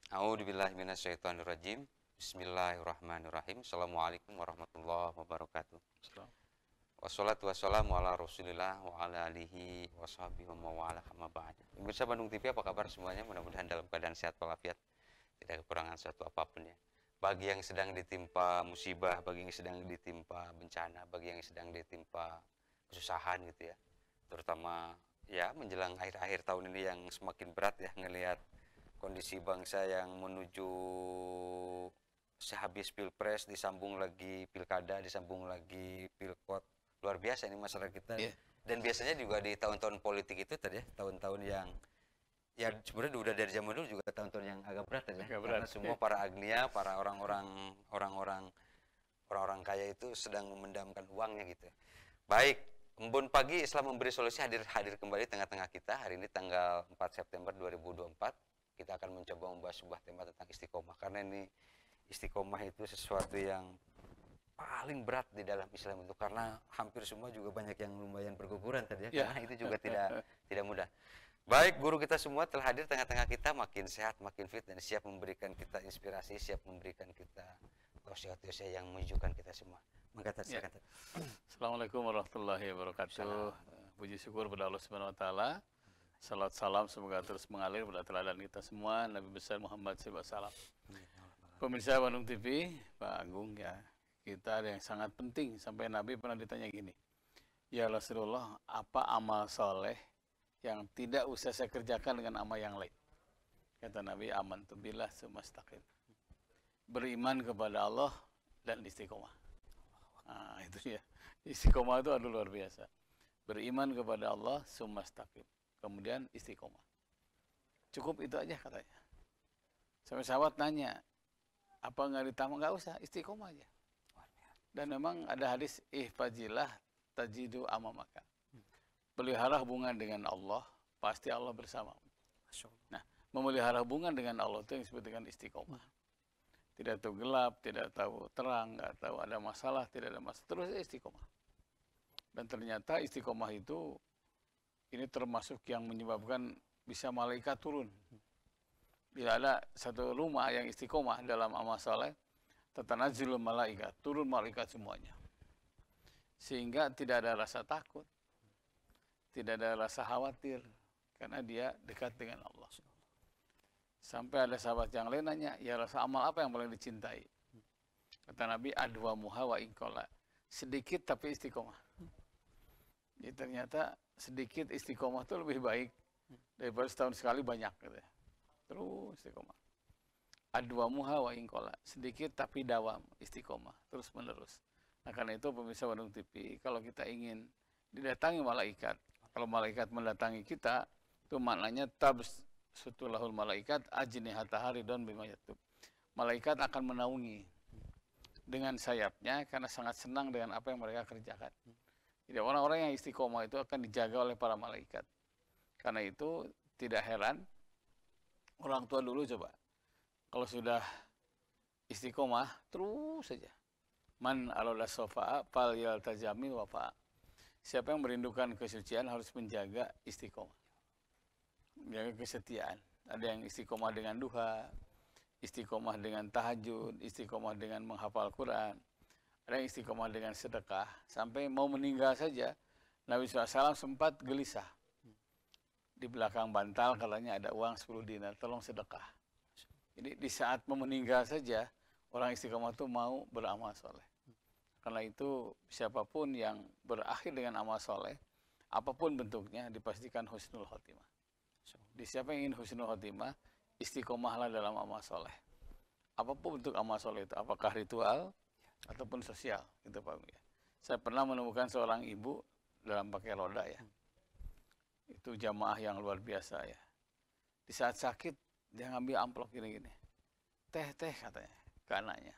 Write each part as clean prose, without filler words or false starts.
A'udzubillahi minasyaitonirrajim. Bismillahirrahmanirrahim. Assalamualaikum warahmatullahi wabarakatuh. Salam. Wassalatu wassalamu ala Rasulillah wa ala alihi washabihi wa mawala amma ba'd. Pemirsa Bandung TV, apa kabar semuanya? Mudah-mudahan dalam keadaan sehat walafiat, tidak kekurangan suatu apapun ya. Bagi yang sedang ditimpa musibah, bagi yang sedang ditimpa bencana, bagi yang sedang ditimpa kesusahan gitu ya. Terutama ya menjelang akhir-akhir tahun ini yang semakin berat ya, ngelihat kondisi bangsa yang menuju sehabis pilpres, disambung lagi pilkada, disambung lagi pilkot. Luar biasa ini masyarakat kita. Iya. Dan biasanya juga di tahun-tahun politik itu tadi ya, tahun-tahun yang ya sebenarnya udah dari zaman dulu juga tahun-tahun yang agak berat ya. Agak berat. Karena semua para agnia, para orang-orang kaya itu sedang memendamkan uangnya gitu. Baik, Embun Pagi Islam Memberi Solusi hadir kembali tengah-tengah kita. Hari ini tanggal 4 September 2024. Kita akan mencoba membahas sebuah tema tentang istiqomah, karena ini istiqomah itu sesuatu yang paling berat di dalam Islam itu, karena hampir semua juga banyak yang lumayan berguguran tadi ya, Ya. karena itu juga tidak mudah. Baik, guru kita semua telah hadir tengah-tengah kita, makin sehat, makin fit, dan siap memberikan kita inspirasi, siap memberikan kita tausiah-tausiah yang menunjukkan kita semua. Maka Ya. silakan. Assalamualaikum warahmatullahi wabarakatuh. Puji syukur kepada Allah Subhanahu wa taala. Salat salam semoga terus mengalir pada teladan kita semua, Nabi besar Muhammad SAW. Pemirsa Bandung TV, Pak Agung ya, kita ada yang sangat penting. Sampai Nabi pernah ditanya gini, ya Rasulullah, apa amal soleh yang tidak usah saya kerjakan dengan amal yang lain? Kata Nabi, amantu billah sumastaqim. Beriman kepada Allah dan istiqomah. Nah, itu ya. Istiqomah itu adalah luar biasa. Beriman kepada Allah sumastaqim. Kemudian istiqomah. Cukup itu aja katanya. Sampai sahabat nanya, apa nggak ditambah? Nggak usah, istiqomah aja. Dan memang ada hadis, ihfazilah tajidu amamaka. Pelihara hubungan dengan Allah, pasti Allah bersama. Nah, memelihara hubungan dengan Allah itu yang disebut dengan istiqomah. Tidak tahu gelap, tidak tahu terang, nggak tahu ada masalah, tidak ada masalah. Terus istiqomah. Dan ternyata istiqomah itu, ini termasuk yang menyebabkan bisa malaikat turun. Bila ada satu rumah yang istiqomah dalam amal saleh, tatanazzalul malaikat, turun malaikat semuanya. Sehingga tidak ada rasa takut, tidak ada rasa khawatir, karena dia dekat dengan Allah. Sampai ada sahabat yang lain nanya, ya rasa amal apa yang paling dicintai? Kata Nabi, adwa muha wa inkola. Sedikit tapi istiqomah. Jadi ternyata sedikit istiqomah itu lebih baik daripada setahun sekali banyak. Gitu ya. Terus istiqomah. Adwa muha wa inkola. Sedikit tapi dawam, istiqomah. Terus menerus. Nah karena itu pemirsa Bandung TV, kalau kita ingin didatangi malaikat, kalau malaikat mendatangi kita, itu maknanya tabs sutulahul malaikat ajnihata haridon bima yatub. Malaikat akan menaungi dengan sayapnya karena sangat senang dengan apa yang mereka kerjakan. Jadi orang-orang yang istiqomah itu akan dijaga oleh para malaikat. Karena itu tidak heran orang tua dulu coba, kalau sudah istiqomah terus saja. Man alala sofa'a fal yaltajamil wafa'a. Siapa yang merindukan kesucian harus menjaga istiqomah. Menjaga kesetiaan. Ada yang istiqomah dengan duha, istiqomah dengan tahajud, istiqomah dengan menghafal Quran, ada yang istiqomah dengan sedekah. Sampai mau meninggal saja, Nabi SAW sempat gelisah. Di belakang bantal katanya ada uang 10 dinar, tolong sedekah. Jadi di saat mau meninggal saja, orang istiqomah itu mau beramal soleh. Karena itu siapapun yang berakhir dengan amal soleh, apapun bentuknya, dipastikan husnul khotimah. Di siapa yang ingin husnul khotimah, istiqomahlah dalam amal soleh. Apapun bentuk amal soleh itu, apakah ritual ataupun sosial, gitu Pak. Ya. Saya pernah menemukan seorang ibu dalam pakai roda ya. Itu jamaah yang luar biasa ya. Di saat sakit, dia ngambil amplop gini-gini. Teh katanya ke anaknya.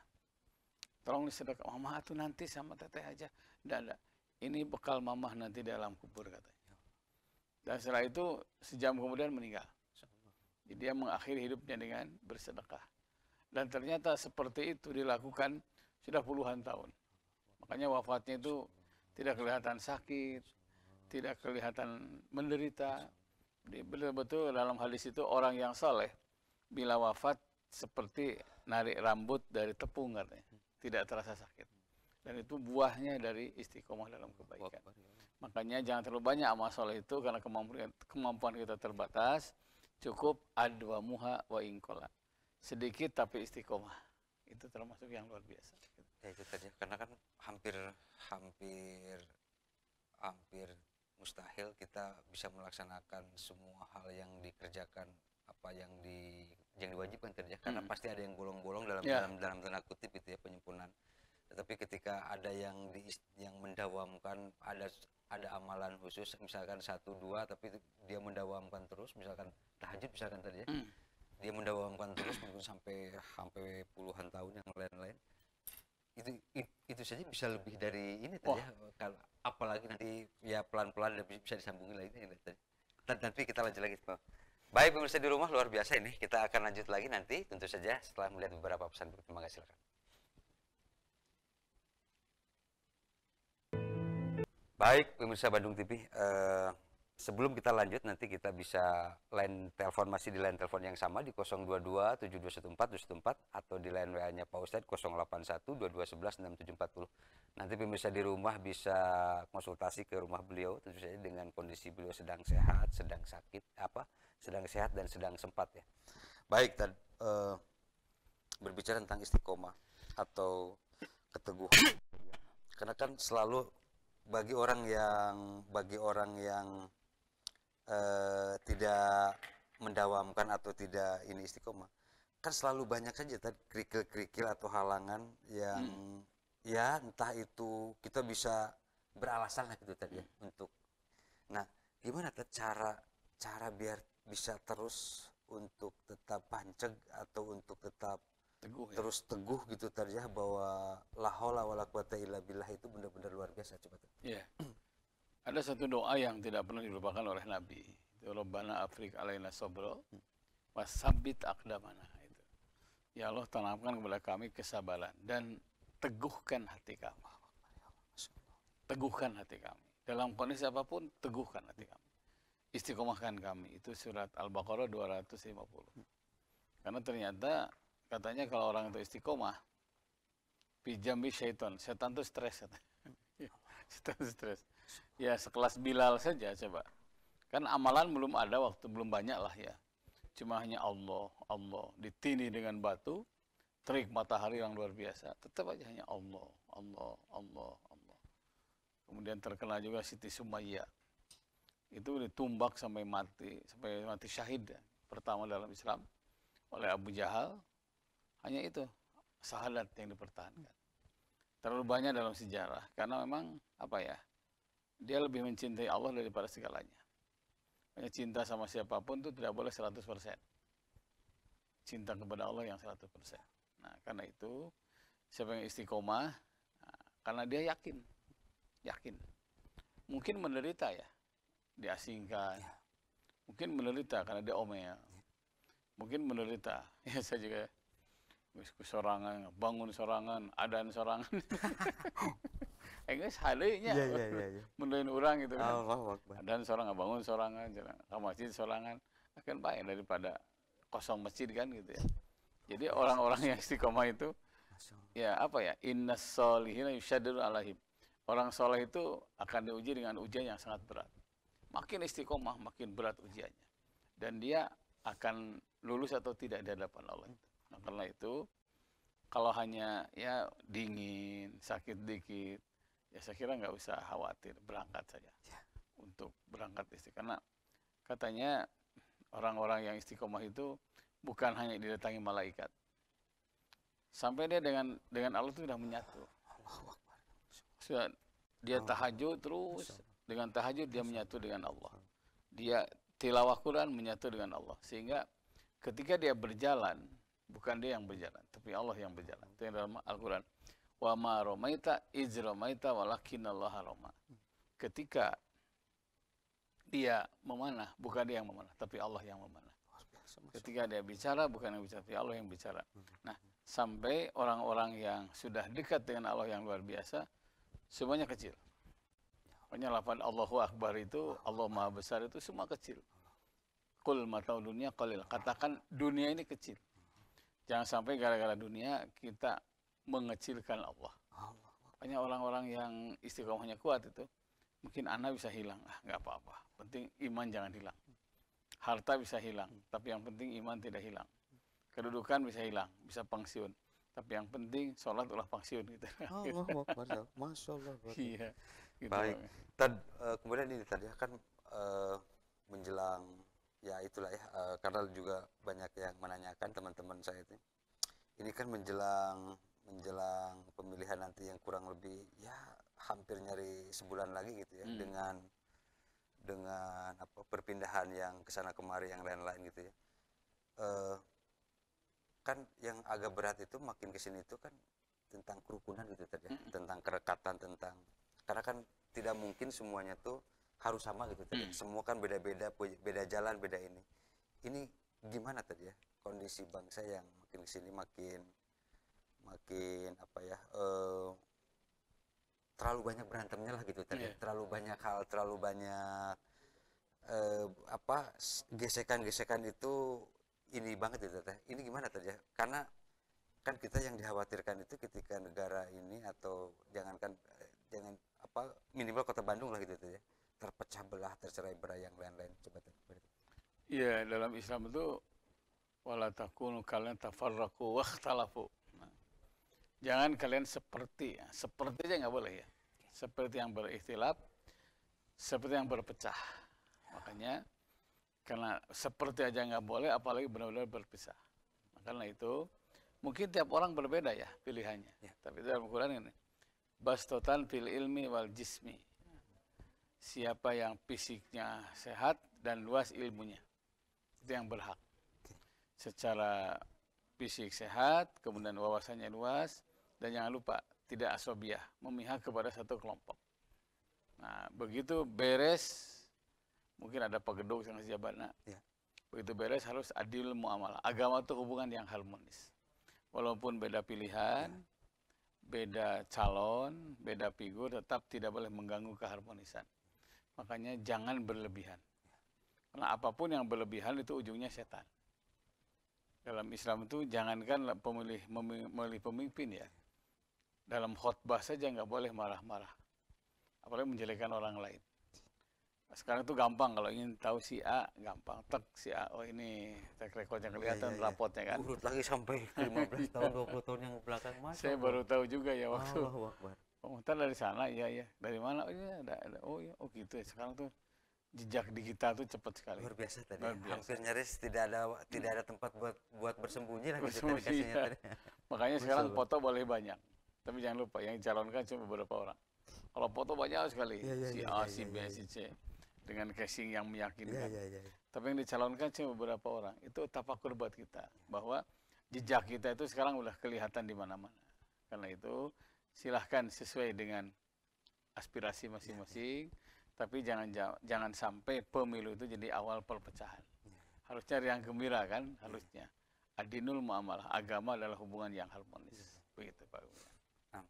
Tolong disedekah, mama tuh nanti sama teteh aja. Tidak. Ini bekal mamah nanti dalam kubur katanya. Dan setelah itu sejam kemudian meninggal. Jadi dia mengakhiri hidupnya dengan bersedekah. Dan ternyata seperti itu dilakukan sudah puluhan tahun. Makanya wafatnya itu tidak kelihatan sakit, tidak kelihatan menderita. Betul-betul dalam hadis itu orang yang saleh bila wafat seperti narik rambut dari tepung katanya, tidak terasa sakit. Dan itu buahnya dari istiqomah dalam kebaikan. Makanya jangan terlalu banyak amal soleh itu, karena kemampuan kita terbatas. Cukup adwa muha wa ingkola, sedikit tapi istiqomah, itu termasuk yang luar biasa. Ya itu tadi, karena kan hampir mustahil kita bisa melaksanakan semua hal yang dikerjakan, apa yang diwajibkan kerja, karena pasti ada yang bolong-bolong dalam tanda kutip itu ya, penyempurnaan. Tetapi ketika ada yang mendawamkan, ada amalan khusus, misalkan 1-2, tapi dia mendawamkan terus, misalkan tahajud misalkan tadi ya, dia mendawamkan terus mungkin sampai puluhan tahun yang lain-lain, itu saja bisa lebih dari ini tadi ya. Kalau apalagi nanti ya pelan-pelan bisa disambungin lagi tadi. Nanti kita lanjut lagi. Baik pemirsa di rumah, luar biasa ini. Kita akan lanjut lagi nanti tentu saja setelah melihat beberapa pesan berikut. Terima kasih, silakan. Baik pemirsa Bandung TV, sebelum kita lanjut nanti kita bisa masih di line telepon yang sama di 022-7214-214 atau di line WA-nya Pak Ustadz 081-2211-6740. Nanti pemirsa di rumah bisa konsultasi ke rumah beliau tentu saja dengan kondisi beliau sedang sehat, sedang sehat dan sedang sempat ya. Baik, berbicara tentang istiqomah atau keteguhan. Karena kan selalu bagi orang yang tidak mendawamkan atau tidak ini istiqomah, kan selalu banyak saja tadi kerikil-kerikil atau halangan yang ya entah itu kita bisa beralasan lah gitu tadi ya untuk. Nah, gimana cara biar bisa terus untuk tetap panceg atau untuk tetap Teguh, terus teguh gitu tadi ya, bahwa la haula wala quwata illa billah itu benar-benar luar biasa. Coba tuh. Iya. Ada satu doa yang tidak pernah dilupakan oleh Nabi. Itu Rabbana afrik alaina sabra wasabbit aqdamana. Itu. Ya Allah, tanamkan kepada kami kesabaran dan teguhkan hati kami. Teguhkan hati kami. Dalam kondisi apapun, teguhkan hati kami. Istiqomahkan kami. Itu surat Al-Baqarah 250. Karena ternyata katanya kalau orang itu istiqomah, pijambi syaitan. Setan itu stres. Setan stres. Ya sekelas Bilal saja coba. Kan amalan belum ada, waktu belum banyak lah ya. Cuma hanya Allah, Allah. Ditindih dengan batu, terik matahari yang luar biasa. Tetap aja hanya Allah, Allah, Allah, Allah. Kemudian terkenal juga Siti Sumayyah. Itu ditumbak sampai mati syahid ya. Pertama dalam Islam oleh Abu Jahal. Hanya itu syahadat yang dipertahankan. Terlalu banyak dalam sejarah karena memang apa ya, dia lebih mencintai Allah daripada segalanya. Hanya cinta sama siapapun itu tidak boleh 100%. Cinta kepada Allah yang 100%. Nah, karena itu siapa yang istiqomah, karena dia yakin. Mungkin menderita ya, diasingkan. Mungkin menderita karena dia omel. Mungkin menderita. Ya saya juga sorangan, bangun sorangan, adan sorangan. Guys, halenya mendoain orang gitu kan. Adan sorangan, bangun sorangan, ke masjid sorangan, akan baik daripada kosong masjid kan gitu ya. Jadi orang-orang yang istiqomah itu, ya apa ya, innas solihina yusyaddidu alaihim. Orang soleh itu akan diuji dengan ujian yang sangat berat. Makin istiqomah, makin berat ujiannya. Dan dia akan lulus atau tidak di hadapan Allah. Nah, karena itu, kalau hanya ya dingin, sakit dikit, ya saya kira nggak usah khawatir, berangkat saja. Untuk berangkat karena katanya orang-orang yang istiqomah itu bukan hanya didatangi malaikat. Sampai dia dengan Allah itu sudah menyatu. Sudah dia tahajud terus, dengan tahajud dia menyatu dengan Allah. Dia tilawah Quran menyatu dengan Allah. Sehingga ketika dia berjalan, bukan dia yang berjalan, tapi Allah yang berjalan. Itu yang dalam Al-Quran. Wa ma ramaita iz ramaita walakinallaha rama. Ketika dia memanah, bukan dia yang memanah, tapi Allah yang memanah. Ketika dia bicara, bukan yang bicara, tapi Allah yang bicara. Nah, sampai orang-orang yang sudah dekat dengan Allah yang luar biasa, semuanya kecil. Pokoknya lafaz Allahu Akbar itu, Allah Maha Besar itu semua kecil. Qul mata'u dunya qalil. Katakan dunia ini kecil. Jangan sampai gara-gara dunia kita mengecilkan Allah. Allah. Banyak orang-orang yang istiqomahnya kuat itu, mungkin anak bisa hilang, nggak apa-apa. Penting iman jangan hilang. Harta bisa hilang, tapi yang penting iman tidak hilang. Kedudukan bisa hilang, bisa pensiun. Tapi yang penting sholat ulah pensiun gitu. Allahu Akbar. Masya Allah. Iya. Gitu. Baik. Kemudian ini tadi kan menjelang ya itulah ya, karena juga banyak yang menanyakan teman-teman saya itu. Ini kan menjelang pemilihan nanti yang kurang lebih ya hampir nyari sebulan lagi gitu ya, dengan apa perpindahan yang kesana kemari yang lain-lain gitu ya. Kan yang agak berat itu makin kesini itu kan tentang kerukunan gitu tadi ya, tentang kerekatan, tentang karena kan tidak mungkin semuanya tuh harus sama gitu tadi. Semua kan beda-beda, beda jalan, beda ini. Ini gimana tadi ya kondisi bangsa yang makin kesini makin apa ya, terlalu banyak berantemnya lah gitu tadi. Terlalu banyak hal, terlalu banyak apa gesekan-gesekan itu ini banget gitu teh. Ini gimana tadi ya? Karena kan kita yang dikhawatirkan itu ketika negara ini atau jangan apa minimal kota Bandung lah gitu ya, terpecah belah, tercerai berai yang lain-lain. Coba teh. Iya, dalam Islam itu wala takunu kalian tafarraqu wakhtalafu. Jangan kalian seperti aja nggak boleh ya. Seperti yang berikhtilaf, seperti yang berpecah. Makanya karena seperti aja nggak boleh, apalagi benar-benar berpisah. Karena itu mungkin tiap orang berbeda ya pilihannya. Ya. Tapi dalam Al-Quran ini bastotan fil ilmi wal jismi. Siapa yang fisiknya sehat dan luas ilmunya, itu yang berhak. Secara fisik sehat, kemudian wawasannya luas, dan jangan lupa tidak asobiah, memihak kepada satu kelompok. Nah, begitu beres, mungkin ada pegeduk yang jabatnya. Ya. Begitu beres harus adil muamalah. Agama itu hubungan yang harmonis. Walaupun beda pilihan, beda calon, beda figur, tetap tidak boleh mengganggu keharmonisan. Makanya jangan berlebihan. Karena apapun yang berlebihan itu ujungnya setan. Dalam Islam itu jangankan memilih pemimpin ya. Dalam khutbah saja nggak boleh marah-marah. Apalagi menjelekkan orang lain. Sekarang itu gampang kalau ingin tahu si A, gampang. Tek si A, oh ini track recordnya kelihatan, rapotnya kan. Urut lagi sampai 15 tahun, 20 tahun yang belakang. Saya baru tahu juga ya waktu. Oh, ntar dari sana, iya. Dari mana? Oh iya, ada. Oh iya, oh gitu ya. Sekarang tuh jejak digital tuh cepat sekali. Luar biasa tadi. Hampir nyaris tidak ada tempat buat bersembunyi lah gitu tadi. Makanya sekarang foto boleh banyak. Tapi jangan lupa yang dicalonkan cuma beberapa orang. Kalau foto banyak sekali, si A, si B, si C. Dengan casing yang meyakinkan. Tapi yang dicalonkan cuma beberapa orang. Itu tafakur buat kita. Bahwa jejak kita itu sekarang udah kelihatan di mana-mana. Karena itu silahkan sesuai dengan aspirasi masing-masing. Tapi jangan sampai pemilu itu jadi awal perpecahan. Harus cari yang gembira kan, harusnya. Adinul muamalah, agama adalah hubungan yang harmonis. Begitu Pak. Nah,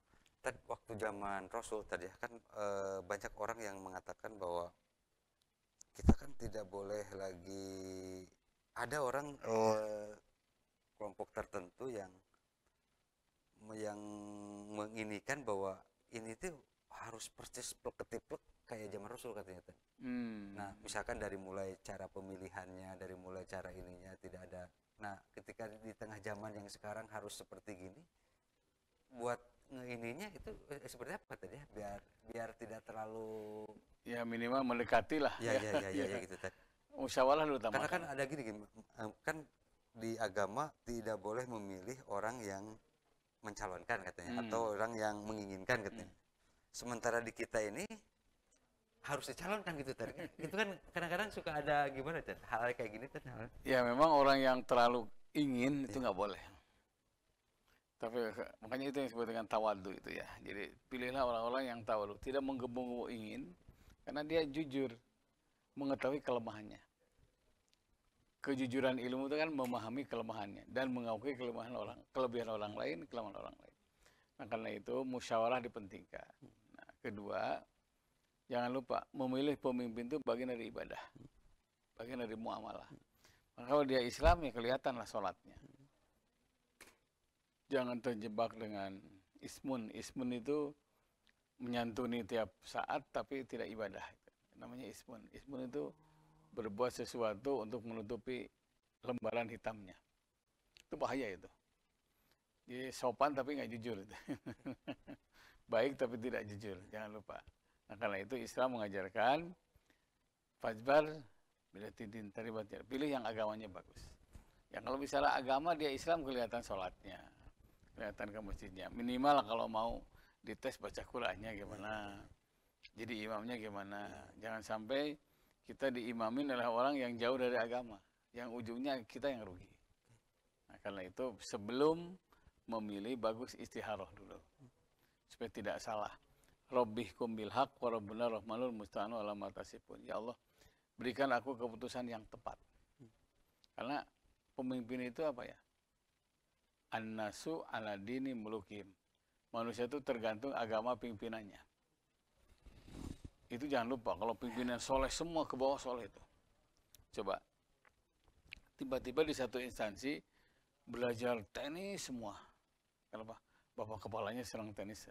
waktu zaman Rasul tadi kan banyak orang yang mengatakan bahwa kita kan tidak boleh lagi, ada orang kelompok tertentu yang menginikan bahwa ini tuh harus persis plek-ketiplek kayak zaman Rasul katanya. Nah, misalkan dari mulai cara pemilihannya, dari mulai cara ininya tidak ada. Nah, ketika di tengah zaman yang sekarang harus seperti gini, buat ininya itu seperti apa tadi ya? Biar tidak terlalu ya minimal mendekati lah. Ya gitu tadi. Musyawarah dulu utama. Karena kan ada gini kan di agama tidak boleh memilih orang yang mencalonkan katanya atau orang yang menginginkan katanya. Sementara di kita ini harus dicalonkan gitu tadi. Itu kan kadang-kadang suka ada gimana Chan? Hal kayak gini kan. Ya memang orang yang terlalu ingin itu nggak boleh. Tapi makanya itu yang disebut dengan tawadu itu ya. Jadi pilihlah orang-orang yang tawadu, tidak menggebu-gebu ingin, karena dia jujur, mengetahui kelemahannya. Kejujuran ilmu itu kan memahami kelemahannya dan mengakui kelebihan orang lain, kelemahan orang lain. Nah, karena itu musyawarah dipentingkan. Nah, kedua, jangan lupa memilih pemimpin itu bagian dari ibadah, bagian dari muamalah. Maka kalau dia Islam ya kelihatanlah sholatnya. jangan terjebak dengan ismun. Ismun itu menyantuni tiap saat tapi tidak ibadah. Namanya ismun. Ismun itu berbuat sesuatu untuk menutupi lembaran hitamnya. Itu bahaya itu. Jadi sopan tapi nggak jujur itu. Baik tapi tidak jujur, jangan lupa. Nah, karena itu Islam mengajarkan fajbar bila tidin taribat, pilih yang agamanya bagus. Ya kalau misalnya agama dia Islam, kelihatan sholatnya, kelihatan ke masjidnya. Minimal kalau mau dites baca Qur'annya gimana, jadi imamnya gimana. Jangan sampai kita diimamin oleh orang yang jauh dari agama, yang ujungnya kita yang rugi. Nah, karena itu sebelum memilih bagus istiharoh dulu supaya tidak salah. Rabbihkum bil haq wa rabbuna rahmanul musta'anu ala ma tasifun. Ya Allah, berikan aku keputusan yang tepat. Karena pemimpin itu apa ya? An-nasu ala dini mulukim. Manusia itu tergantung agama pimpinannya. Itu jangan lupa, kalau pimpinan soleh semua ke bawah soleh itu. Coba, tiba-tiba di satu instansi belajar tenis semua. Kenapa? Bapak kepalanya senang tenis.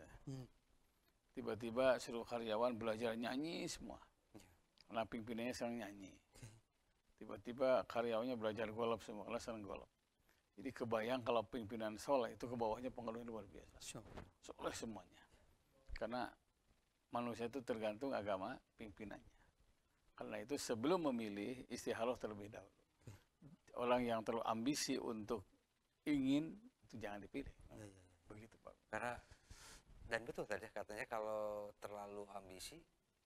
Tiba-tiba seluruh karyawan belajar nyanyi semua. Karena pimpinannya senang nyanyi. Tiba-tiba karyawannya belajar golf semua, karena senang golf. Jadi kebayang kalau pimpinan soleh itu ke bawahnya pengaruhnya luar biasa. Soleh semuanya. Karena manusia itu tergantung agama pimpinannya. Karena itu sebelum memilih, istiharoh terlebih dahulu. Orang yang terlalu ambisi untuk ingin, itu jangan dipilih. Begitu Pak. Karena, dan betul tadi katanya kalau terlalu ambisi,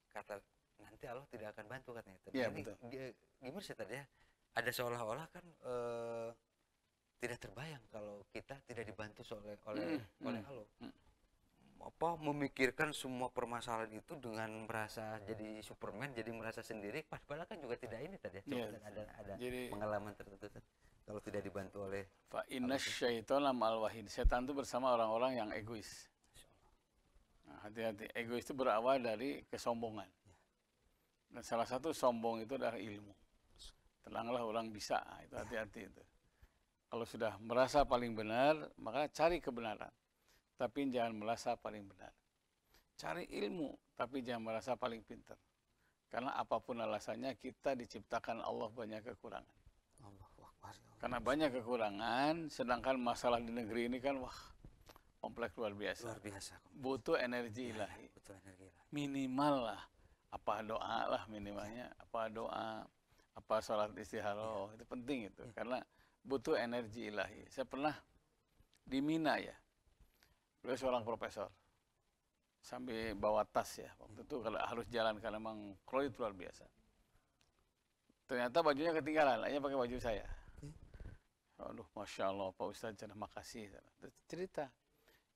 kata nanti Allah tidak akan bantu katanya. Iya, ini betul. Gimana sih tadi ya? Ada seolah-olah kan tidak terbayang kalau kita tidak dibantu oleh Allah. Apa memikirkan semua permasalahan itu dengan merasa jadi Superman, jadi merasa sendiri, padahal kan juga tidak ini tadi. Coba ada jadi, pengalaman tertentu kalau tidak dibantu oleh fa inna syaitana ma'al wahid. Setan itu bersama orang-orang yang egois. Nah, hati-hati, egois itu berawal dari kesombongan. Dan salah satu sombong itu adalah ilmu. Tenanglah orang bisa, itu hati-hati itu. Kalau sudah merasa paling benar, maka cari kebenaran. Tapi jangan merasa paling benar. Cari ilmu, tapi jangan merasa paling pintar. Karena apapun alasannya, kita diciptakan Allah banyak kekurangan. Karena banyak kekurangan, sedangkan masalah di negeri ini kan, wah, kompleks luar biasa. Luar biasa. Butuh energi ilahi. Butuh energi ilahi. Minimal lah, apa doa lah minimalnya, apa doa, apa sholat istiharoh, itu penting itu. Karena butuh energi ilahi. Saya pernah di Mina ya, beliau seorang profesor, sambil bawa tas ya, waktu itu kalau harus jalan karena memang kredit luar biasa. Ternyata bajunya ketinggalan, hanya pakai baju saya. Aduh, Masya Allah, Pak Ustadz, terima kasih. Cerita,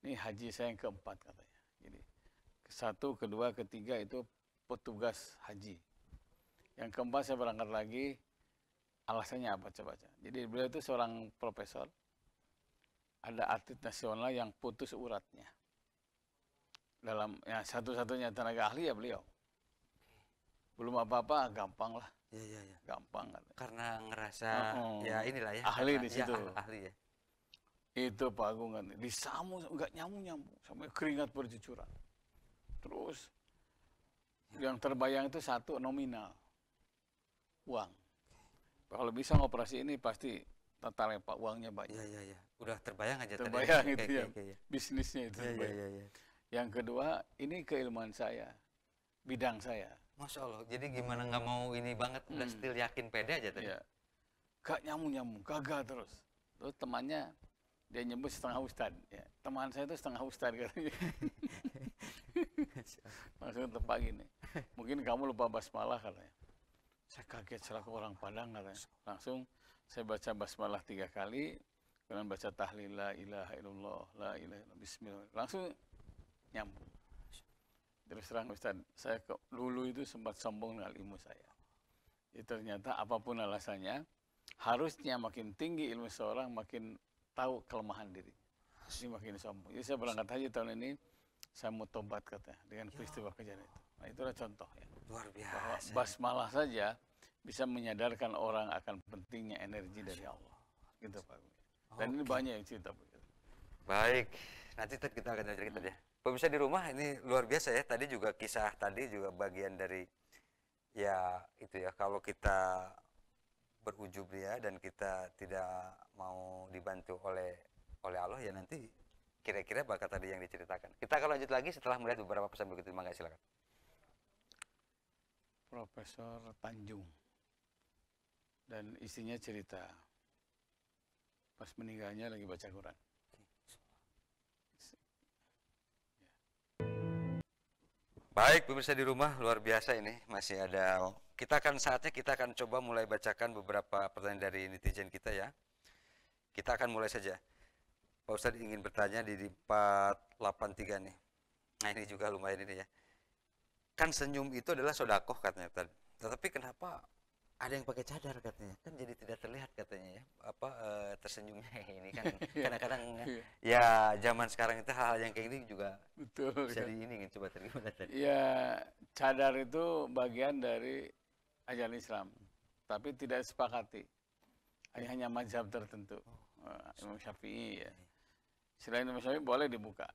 ini haji saya yang keempat katanya. Jadi, satu, kedua, ketiga itu petugas haji. Yang keempat saya berangkat lagi, alasannya apa coba? Jadi beliau itu seorang profesor, ada atlet nasional yang putus uratnya. Dalam ya satu-satunya tenaga ahli ya beliau. Belum apa-apa, gampang lah. Ya. Gampang. Karena ngerasa ya inilah ya. Ahli di situ. Ya, ahli ya. Itu Pak Agung kan, disamu enggak nyamuk sampai keringat bercucuran. Terus yang terbayang itu satu nominal uang. Kalau bisa ngoperasi ini pasti totalnya Pak uangnya banyak. Ya. Udah terbayang aja. Terbayang tadi. Itu ya. Bisnisnya itu. Ya. Yang kedua ini keilmuan saya, bidang saya. Masya Allah. Jadi gimana nggak mau ini banget, udah still yakin pede aja tadi. Ya. Gak nyamuk, gagal terus. Terus temannya dia nyebut setengah ustad. Ya. Teman saya itu setengah ustad katanya. Langsung tepak gini. Mungkin kamu lupa basmalah katanya. Saya kaget selaku orang Padang katanya. Langsung saya baca basmalah 3 kali, kemudian baca tahlil la ilaha illallah, la ilaha illallah, bismillah. Langsung nyambung. Terus terang Ustaz, saya dulu itu sempat sombong dengan ilmu saya. Jadi ternyata apapun alasannya, harusnya makin tinggi ilmu seorang, makin tahu kelemahan diri. Ini makin sombong. Jadi saya berangkat haji tahun ini, saya mau tobat katanya dengan peristiwa kejadian itu. Nah, itulah contoh ya. Luar biasa. Bahwa basmalah saja bisa menyadarkan orang akan pentingnya energi dari Allah. Gitu Pak. Dan ini banyak yang cerita begitu. Baik, nanti kita akan cerita ya. Pemirsa di rumah ini luar biasa ya. Tadi juga kisah tadi juga bagian dari ya itu ya kalau kita berujub ya dan kita tidak mau dibantu oleh Allah ya nanti kira-kira bakal tadi yang diceritakan. Kita akan lanjut lagi setelah melihat beberapa pesan berikut. Terima kasih, silakan. Profesor Tanjung dan istrinya cerita pas meninggalnya lagi baca Quran. Baik, pemirsa di rumah luar biasa ini masih ada. Saatnya kita akan coba mulai bacakan beberapa pertanyaan dari netizen kita ya. Kita akan mulai saja. Pak Ustadz ingin bertanya di 483 nih. Nah ini juga lumayan ini ya. Kan senyum itu adalah sodakoh katanya tadi. Tetapi kenapa ada yang pakai cadar katanya? Kan jadi tidak terlihat katanya ya. Tersenyumnya ini kan kadang-kadang ya zaman sekarang itu hal-hal yang kayak ini juga Betul. bisa diingin coba tergimana tadi. Ya, cadar itu bagian dari ajaran Islam, tapi tidak disepakati. Hanya mazhab tertentu. Imam Syafi'i ya. Selain Imam Syafi'i boleh dibuka.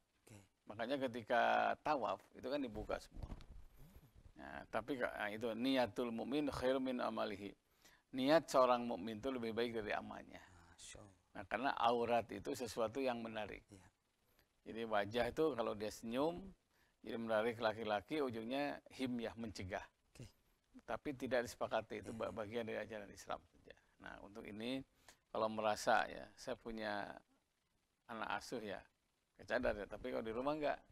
Makanya ketika tawaf itu kan dibuka semua. Nah, tapi itu niatul mukmin khairum min amalihi. Niat seorang mukmin itu lebih baik dari amalnya. Nah, karena aurat itu sesuatu yang menarik. Jadi wajah itu kalau dia senyum, jadi menarik laki-laki, ujungnya himyah, mencegah. Tapi tidak disepakati, itu bagian dari ajaran Islam saja. Nah, untuk ini kalau merasa ya, saya punya anak asuh ya, cadar ya, tapi kalau di rumah enggak.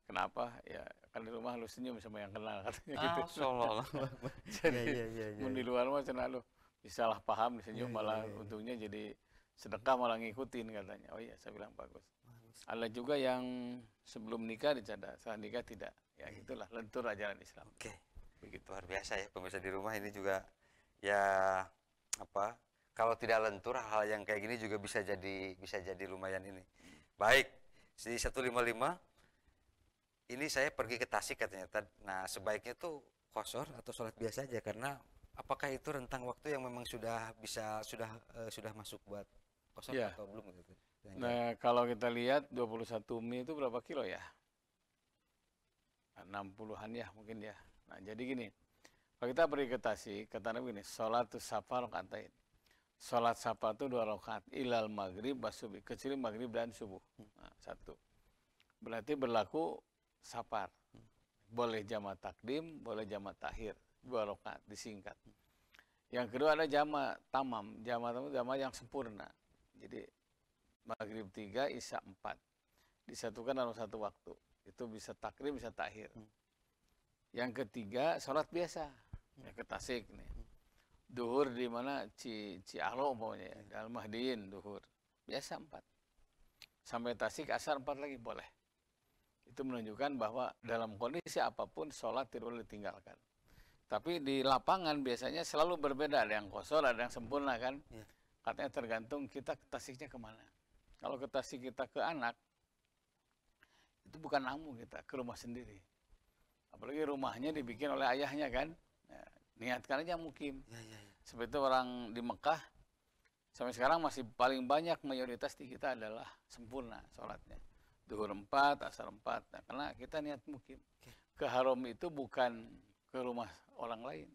Kenapa? Ya kan di rumah lu senyum sama yang kenal katanya gitu. Jadi di luar mah cenah lu salah paham disenyum malah untungnya jadi sedekah malah ngikutin katanya. Oh iya, saya bilang bagus. Ada juga yang sebelum nikah dicadar, setelah nikah tidak. Ya itulah lentur ajaran Islam. Oke. Begitu luar biasa ya pemirsa di rumah ini juga ya apa? Kalau tidak lentur hal yang kayak gini juga bisa jadi lumayan ini. Baik, di 155 ini saya pergi ke Tasik katanya. Nah, sebaiknya tuh qashar atau sholat biasa aja karena apakah itu rentang waktu yang memang sudah masuk buat qashar Ya. atau belum gitu. Nah, kalau kita lihat 21 Mei itu berapa kilo ya? 60-an ya mungkin ya. Nah, jadi gini. Kalau kita pergi ke Tasik, kata Nabi gini, sholatus safar rakaatain. Sholat safar itu 2 rakaat ilal maghrib wasubuh, kecuali maghrib dan subuh. Nah, satu. Berarti berlaku safar. Boleh jamak takdim, boleh jamak takhir. 2 rakaat disingkat. Yang kedua ada jamak tamam. Jamak tamam jamak yang sempurna. Jadi maghrib 3, isya 4. Disatukan dalam satu waktu. Itu bisa takdim, bisa takhir. Yang ketiga sholat biasa. Ya ke Tasik nih. Duhur di mana Cialo umpamanya ya. Al-Mahdiin duhur. Biasa 4. Sampai Tasik asar 4 lagi boleh. Itu menunjukkan bahwa dalam kondisi apapun sholat tidak boleh ditinggalkan. Tapi di lapangan biasanya selalu berbeda. Ada yang qashar, ada yang sempurna kan. Katanya tergantung kita ke Tasiknya kemana. Kalau ke Tasik kita ke anak, itu bukan namu kita, ke rumah sendiri. Apalagi rumahnya dibikin oleh ayahnya kan. Nah, niatkan aja mukim. Seperti itu orang di Mekah, sampai sekarang masih paling banyak mayoritas di kita adalah sempurna sholatnya. Duhur 4, asar 4. Nah, karena kita niat mukim. Ke haram itu bukan ke rumah orang lain,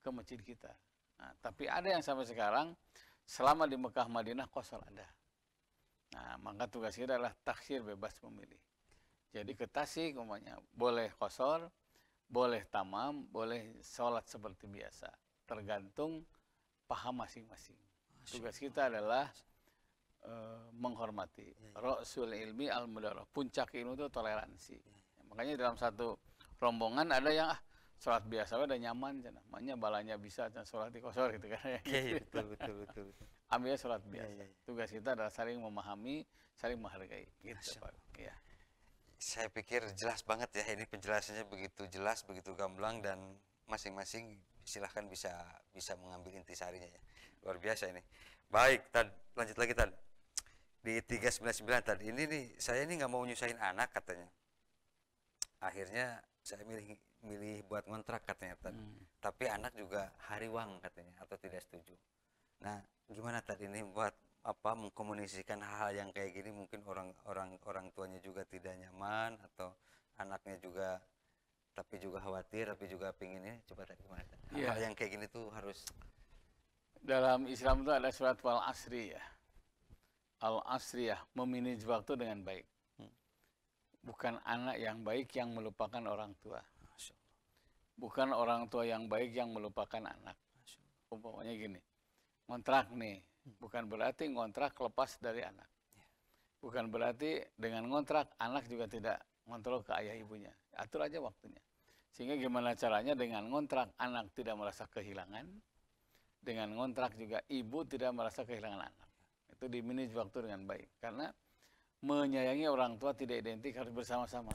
ke masjid kita. Nah, tapi ada yang sampai sekarang, selama di Mekah Madinah qashar ada. Nah, maka tugas kita adalah takhir, bebas memilih. Jadi ke Tasik umpamanya boleh qashar, boleh tamam, boleh sholat seperti biasa. Tergantung paham masing-masing. Tugas kita adalah menghormati. Rasul ilmi al-mudarah. Puncak ilmu itu toleransi. Makanya dalam satu rombongan ada yang sholat biasa udah nyaman, makanya balanya bisa sholat di qashar gitu kan. Betul. Ambilnya sholat biasa. Tugas kita adalah saling memahami, saling menghargai. Gitu, Pak. Ya. Saya pikir jelas banget ya ini penjelasannya begitu jelas, begitu gamblang dan masing-masing silahkan bisa mengambil intisarinya ya. Luar biasa ini. Baik, lanjut lagi Tad. Di 399 tadi ini nih saya ini nggak mau nyusahin anak katanya. Akhirnya saya milih buat ngontrak katanya Tad. Tapi anak juga hariwang katanya atau tidak setuju. Nah, gimana tadi ini buat mengkomunikasikan hal-hal yang kayak gini, mungkin orang tuanya juga tidak nyaman atau anaknya juga, tapi juga khawatir, tapi juga pinginnya. Coba tadi gimana? Iya. Hal yang kayak gini tuh harus Dalam Islam itu ada surat wal asri ya. Al asriyah, memanage waktu dengan baik. Bukan anak yang baik yang melupakan orang tua. Masya Allah. Bukan orang tua yang baik yang melupakan anak. Masya Allah. Umpamanya gini, ngontrak nih, bukan berarti ngontrak lepas dari anak. Bukan berarti dengan ngontrak anak juga tidak ngontrol ke ayah ibunya. Atur aja waktunya. Sehingga gimana caranya dengan ngontrak anak tidak merasa kehilangan, dengan ngontrak juga ibu tidak merasa kehilangan anak. Itu dimanage waktu dengan baik. Karena menyayangi orang tua tidak identik harus bersama-sama.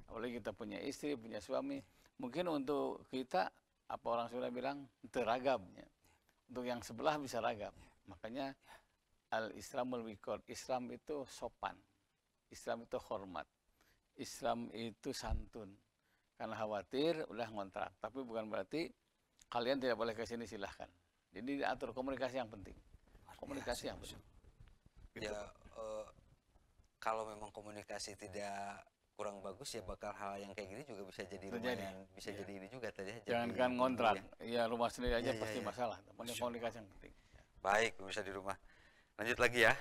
Apalagi kita punya istri, punya suami. Mungkin untuk kita, apa orang sudah bilang, teragam. Ya. Untuk yang sebelah bisa ragam. Makanya al-Islamul Wiqar. Islam itu sopan. Islam itu hormat. Islam itu santun. Karena khawatir, udah ngontrak. Tapi bukan berarti kalian tidak boleh ke sini, silahkan. Jadi diatur komunikasi yang penting. Komunikasi yang penting. Gitu. Ya, kalau memang komunikasi tidak kurang bagus, ya bakal hal yang kayak gini juga bisa jadi lumayan, bisa jadi ini juga tadi ya. Jangankan ngontrak, ya rumah sendiri aja Iya, pasti iya. masalah. Punya komunikasi yang penting. Baik, bisa di rumah. Lanjut lagi ya.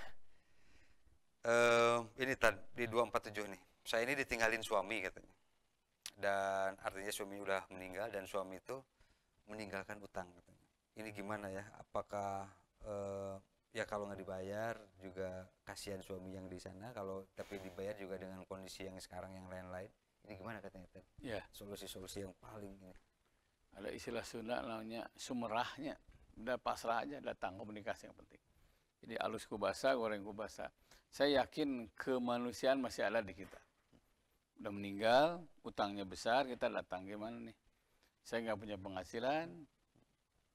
Ini tadi di 247 nih. Saya ini ditinggalin suami katanya. Dan artinya suami udah meninggal dan suami itu meninggalkan utang katanya. Ini gimana ya? Apakah ya kalau nggak dibayar juga kasihan suami yang di sana, kalau tapi dibayar juga dengan kondisi yang sekarang yang lain-lain. Ini gimana katanya? Ya, Solusi-solusi yang paling ini. ada istilah Sunda namanya sumerahnya. Udah pasrah aja, datang komunikasi yang penting. Jadi alus kubasa, goreng kubasa. Saya yakin kemanusiaan masih ada di kita. Udah meninggal, utangnya besar, kita datang gimana nih? Saya nggak punya penghasilan,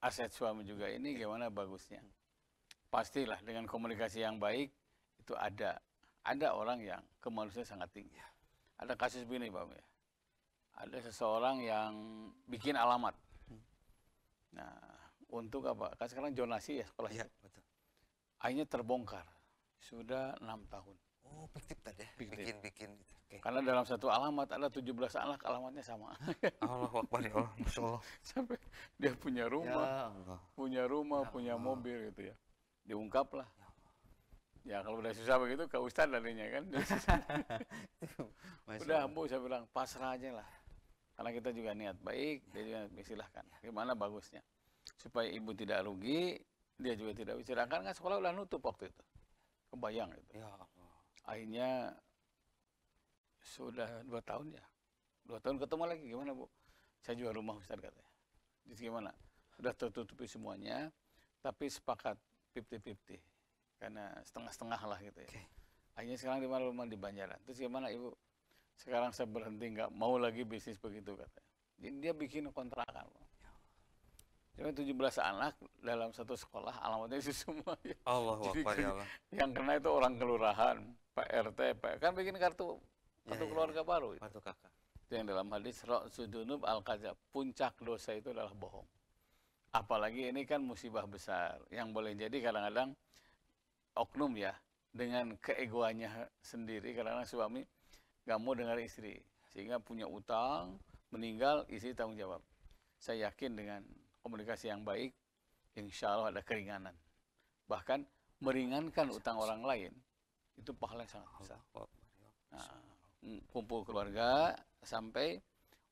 aset suami juga ini gimana bagusnya? Pastilah dengan komunikasi yang baik itu ada orang yang kemanusiaan sangat tinggi. Ada kasus begini Pak ya. Ada seseorang yang bikin alamat. Nah, untuk apa? Kan sekarang zonasi ya sekolah. Iya, betul. Akhirnya terbongkar. Sudah 6 tahun. Oh, fiktif tadi ya. Fiktif. Bikin. Oke. Karena dalam satu alamat ada 17 anak, alamatnya sama. Allahu Akbar ya Allah, Masya Allah. Sampai dia punya rumah, Ya Allah. punya mobil gitu ya. Diungkaplah. Ya kalau udah susah begitu ke Ustadz larinya kan. Masya Udah Allah. Bu, saya bilang pasrah aja lah. Karena kita juga niat baik, dia juga silahkan. Gimana bagusnya? Supaya ibu tidak rugi, dia juga tidak rugi. Sedangkan kan sekolah udah nutup waktu itu. Kebayang itu. Ya Allah. Akhirnya sudah 2 tahun ya. 2 tahun ketemu lagi, gimana Bu? Saya jual rumah Ustadz katanya. Jadi gimana? Sudah tertutupi semuanya, tapi sepakat 50-50. Karena setengah-setengah lah gitu ya. Oke. Akhirnya sekarang di mana rumah di Banjaran. Terus gimana Ibu? Sekarang saya berhenti, nggak mau lagi bisnis begitu katanya. Jadi dia bikin kontrakan. Cuma 17 anak dalam satu sekolah, alamatnya itu semua. Allahu Jadi Akbar ya Allah. yang kena itu orang kelurahan, Pak RT, kan bikin kartu Ya, keluarga baru. Bantu kakak. Itu yang dalam hadis Ra'sudunub al-Qadzab, puncak dosa itu adalah bohong. Apalagi ini kan musibah besar yang boleh jadi kadang-kadang oknum ya, dengan keegoannya sendiri, kadang-kadang suami nggak mau dengar istri sehingga punya utang, meninggal, istri tanggung jawab. Saya yakin dengan komunikasi yang baik, insya Allah ada keringanan. Bahkan meringankan utang orang lain itu pahala yang sangat besar. Nah, kumpul keluarga sampai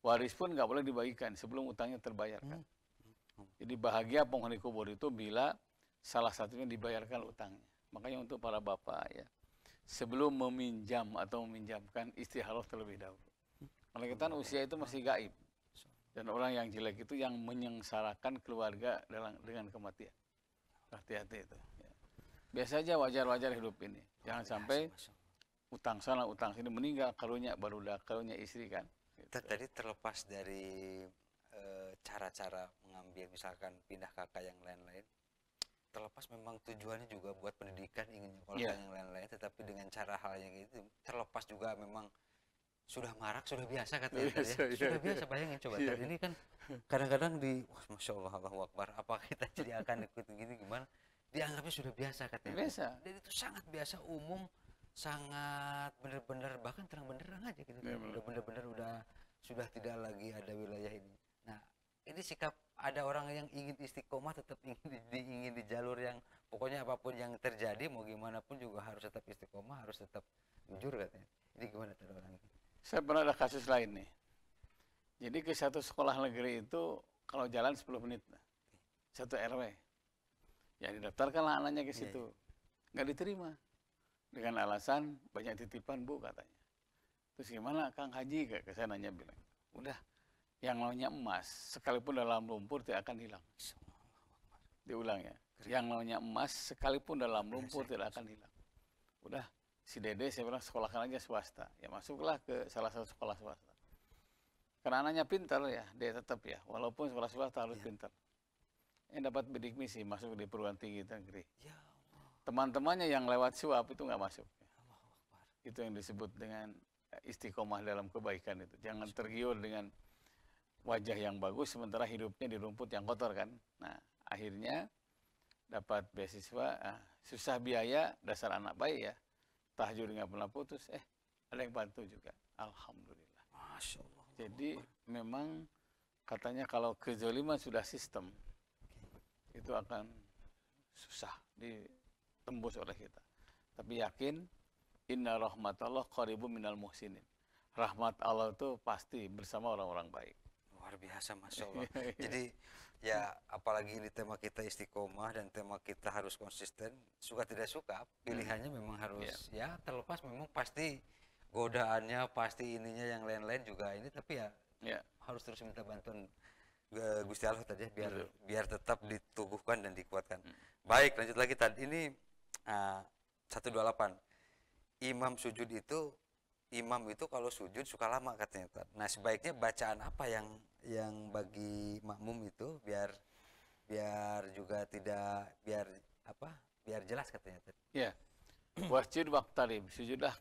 waris pun nggak boleh dibagikan sebelum utangnya terbayarkan. Jadi bahagia penghuni kubur itu bila salah satunya dibayarkan utangnya. Makanya untuk para bapak ya, sebelum meminjam atau meminjamkan istiharoh terlebih dahulu. Karena kita usia itu masih gaib. Dan orang yang jelek itu yang menyengsarakan keluarga dengan kematian. Hati-hati itu. Ya. Biasa aja wajar-wajar hidup ini. Jangan sampai utang sana, utang sini, meninggal karunya baru udah karunya istri kan. Gitu. Tadi terlepas dari cara-cara mengambil misalkan pindah kakak yang lain-lain, terlepas memang tujuannya juga buat pendidikan, ingin nyekolahkan yang lain-lain, tetapi dengan cara hal yang itu terlepas juga memang sudah marak, sudah biasa katanya tadi ya. Sudah biasa, bayangin coba tadi ini kan kadang-kadang wah, Masya Allah, Allahu Akbar, apa kita jadi akan ikut gini gimana, dianggapnya sudah biasa katanya. Biasa. Dan itu sangat biasa, umum, sangat benar-benar, bahkan terang benderang aja gitu. Udah benar-benar sudah tidak lagi ada wilayah ini. Nah, ini sikap ada orang yang ingin istiqomah, tetap ingin di jalur yang pokoknya apapun yang terjadi mau gimana pun juga harus tetap istiqomah, harus tetap jujur katanya. Ini gimana tuh orang ini? Saya pernah ada kasus lain nih. Jadi ke satu sekolah negeri itu kalau jalan 10 menit, satu RW. Ya didaftarkanlah anaknya ke situ. Nggak diterima. Dengan alasan banyak titipan Bu katanya. Terus gimana Kang Haji? Saya nanya bilang, udah yang namanya emas sekalipun dalam lumpur tidak akan hilang. Diulang ya. Yang namanya emas sekalipun dalam lumpur tidak akan hilang. Udah, si Dede saya bilang sekolahkan aja swasta. Ya masuklah ke salah satu sekolah swasta. Karena anaknya pintar ya, dia tetap ya. Walaupun sekolah swasta harus pintar. Yang dapat bidik misi masuk di perguruan tinggi negeri. Teman-temannya yang lewat suap itu nggak masuk. Itu yang disebut dengan istiqomah dalam kebaikan itu. Jangan tergiur dengan wajah yang bagus sementara hidupnya di rumput yang kotor kan. Nah, akhirnya dapat beasiswa, susah biaya, dasar anak baik ya. Tahajud nggak pernah putus, ada yang bantu juga. Alhamdulillah. Masya Allah. Jadi memang katanya kalau kezaliman sudah sistem, itu akan susah ditembus oleh kita. Tapi yakin, inna rahmatallah qaribun minal muhsinin. Rahmat Allah itu pasti bersama orang-orang baik. Luar biasa, Masya Allah. Jadi ya apalagi ini tema kita istiqomah dan tema kita harus konsisten, suka tidak suka pilihannya memang harus ya terlepas memang pasti godaannya, pasti ininya yang lain-lain juga ini, tapi ya harus terus minta bantuan Gusti Allah tadi biar tetap ditubuhkan dan dikuatkan. Baik, lanjut lagi tadi ini 128. Imam itu kalau sujud suka lama katanya. Nah, sebaiknya bacaan apa yang bagi makmum itu biar juga tidak biar jelas katanya tadi. Ya. Wasjud waqtarib, sujudlah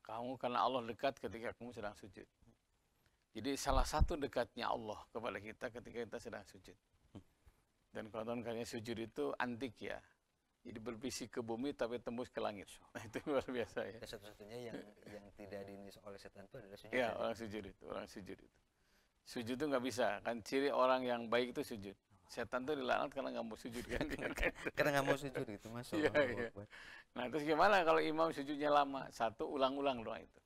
kamu karena Allah dekat ketika kamu sedang sujud. Jadi salah satu dekatnya Allah kepada kita ketika kita sedang sujud. Dan kawan-kawan kalian sujud itu antik ya. Jadi berpisik ke bumi tapi tembus ke langit. Nah, itu luar biasa ya. Satu-satunya yang tidak dinis oleh setan itu adalah sujud. Ya, orang sujud itu. Sujud itu nggak bisa. Kan ciri orang yang baik itu sujud. Setan tuh dilaknat karena nggak mau sujud kan. Karena nggak mau sujud gitu, Mas. Nah, terus gimana kalau imam sujudnya lama? Satu, ulang-ulang doa itu.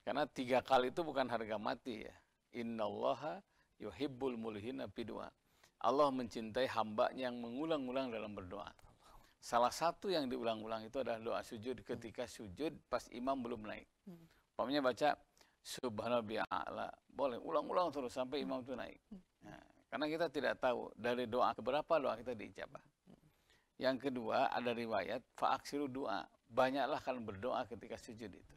Karena 3 kali itu bukan harga mati ya. Innallaha yuhibbul mulhina bidua. Allah mencintai hambanya yang mengulang-ulang dalam berdoa. Salah satu yang diulang-ulang itu adalah doa sujud ketika sujud pas imam belum naik. Umpamanya baca subhanallah, boleh ulang-ulang terus sampai imam itu naik. Nah, karena kita tidak tahu dari doa keberapa doa kita diijabah. Yang kedua ada riwayat fa'aksiru doa, banyaklah kalian berdoa ketika sujud itu.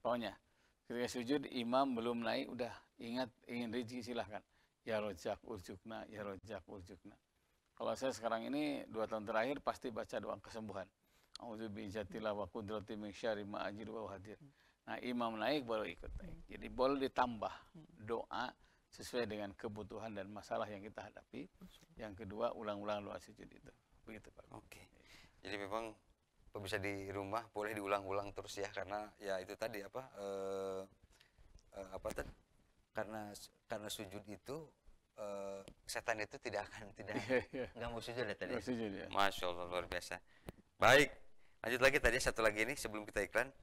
Pokoknya ketika sujud imam belum naik udah ingat ingin rezeki silahkan. Ya rojak urjukna, ya rojak urjukna. Kalau saya sekarang ini 2 tahun terakhir pasti baca doa kesembuhan. A'udzubillahi wa qudrati min syarri ma ajidu wa hadir. Nah, imam naik baru ikut naik. Jadi boleh ditambah doa sesuai dengan kebutuhan dan masalah yang kita hadapi. Yang kedua, ulang-ulang doa sujud itu. Begitu, Pak. Oke. Jadi memang bisa di rumah boleh diulang-ulang terus ya, karena ya itu tadi karena sujud itu setan itu tidak nggak mau sujud ya tadi. Sujud, ya. Masya Allah, luar biasa. Baik, lanjut lagi tadi satu lagi ini sebelum kita iklan